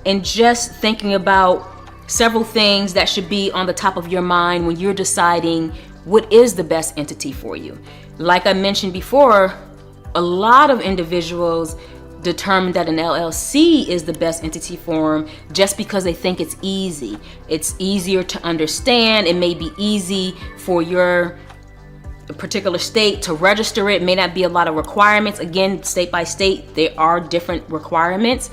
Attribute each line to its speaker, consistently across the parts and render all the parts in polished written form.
Speaker 1: and just thinking about several things that should be on the top of your mind when you're deciding what is the best entity for you. Like I mentioned before, a lot of individuals determine that an LLC is the best entity for them just because they think it's easy. It's easier to understand. It may be easy for your particular state to register it. May not be a lot of requirements. Again, state by state, there are different requirements.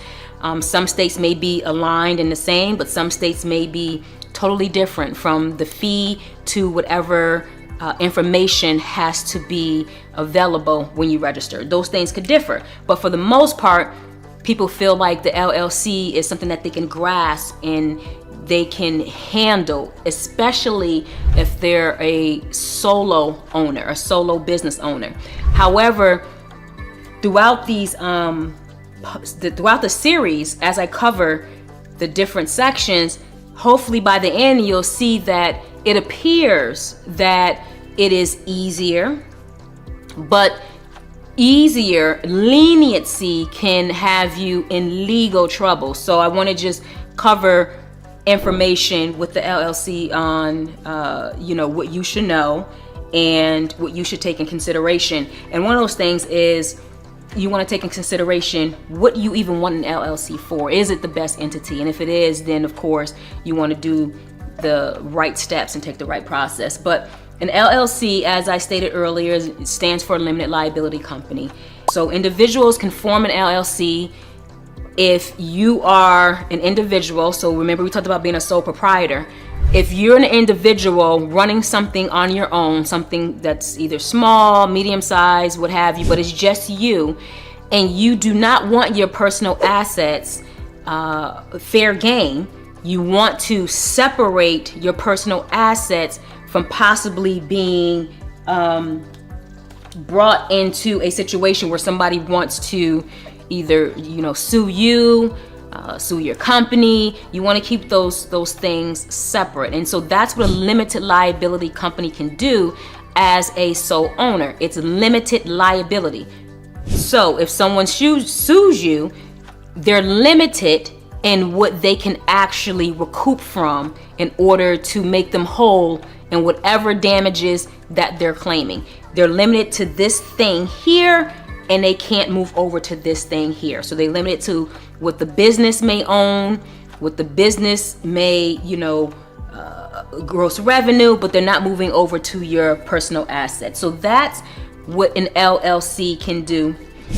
Speaker 1: Some states may be aligned and the same, but some states may be totally different, from the fee to whatever information has to be available when you register. Those things could differ, but for the most part, people feel like the LLC is something that they can grasp and they can handle, especially if they're a solo owner, a solo business owner. However, throughout throughout the series, as I cover the different sections, hopefully by the end you'll see that it appears that it is easier, but easier leniency can have you in legal trouble. So I want to just cover information with the LLC on what you should know and what you should take in consideration. And one of those things is you want to take in consideration what you even want an LLC for. Is it the best entity? And if it is, then of course you want to do the right steps and take the right process. But an LLC, as I stated earlier, stands for Limited Liability Company. So individuals can form an LLC if you are an individual. So remember, we talked about being a sole proprietor. If you're an individual running something on your own, something that's either small, medium size, what have you, but it's just you, and you do not want your personal assets fair game, you want to separate your personal assets from possibly being brought into a situation where somebody wants to either sue you, sue your company. You want to keep those things separate. And so that's what a limited liability company can do as a sole owner. It's limited liability. So if someone sues you, they're limited in what they can actually recoup from in order to make them whole in whatever damages that they're claiming. They're limited to this thing here, and they can't move over to this thing here. So they limit it to what the business may own, what the business may, gross revenue, but they're not moving over to your personal assets. So that's what an LLC can do.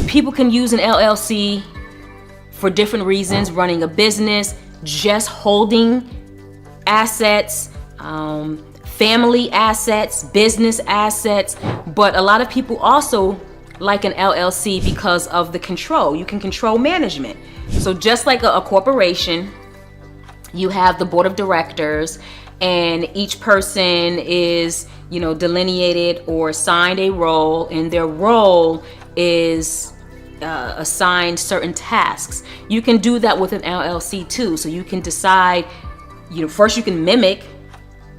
Speaker 1: People can use an LLC for different reasons: running a business, just holding assets, family assets, business assets. But a lot of people also like an LLC because of the control. You can control management. So just like a corporation, you have the board of directors, and each person is, delineated or assigned a role, and their role is assigned certain tasks. You can do that with an LLC too. So you can decide, first you can mimic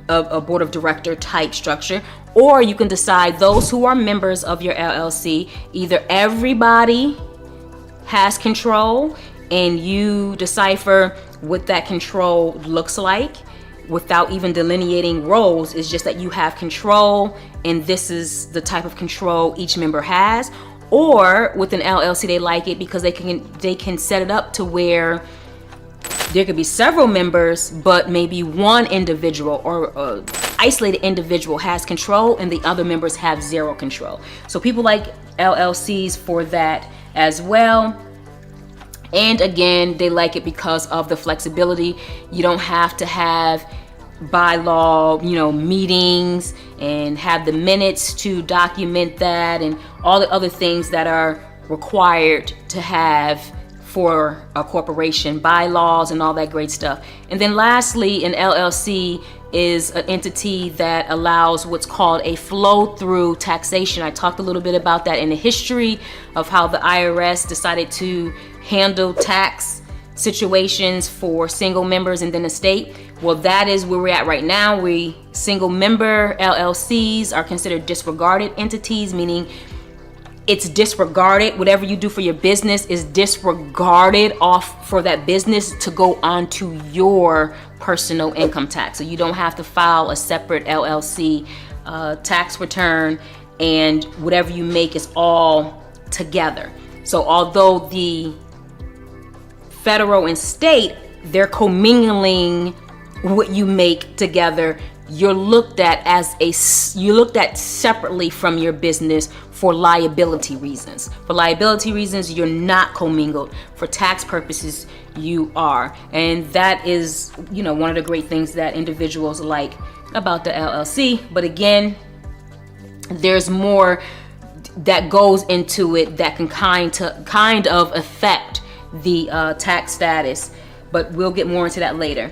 Speaker 1: a board of director type structure, or you can decide those who are members of your LLC, either everybody has control and you decipher what that control looks like without even delineating roles. It's just that you have control and this is the type of control each member has. Or with an LLC, they like it because they can set it up to where there could be several members, but maybe one individual or isolated individual has control and the other members have zero control. So people like LLCs for that as well. And again, they like it because of the flexibility. You don't have to have bylaw, meetings and have the minutes to document that and all the other things that are required to have for a corporation, bylaws and all that great stuff. And then lastly, an LLC is an entity that allows what's called a flow-through taxation. I talked a little bit about that in the history of how the IRS decided to handle tax situations for single members and then a state. Well, that is where we're at right now. Single member LLCs are considered disregarded entities, meaning it's disregarded. Whatever you do for your business is disregarded off for that business to go onto your personal income tax. So you don't have to file a separate LLC tax return, and whatever you make is all together. So although the federal and state, they're commingling what you make together, you're looked at separately from your business for liability reasons. For liability reasons, you're not commingled. For tax purposes, you are. And that is, one of the great things that individuals like about the LLC. But again, there's more that goes into it that can kind of affect the tax status. But we'll get more into that later.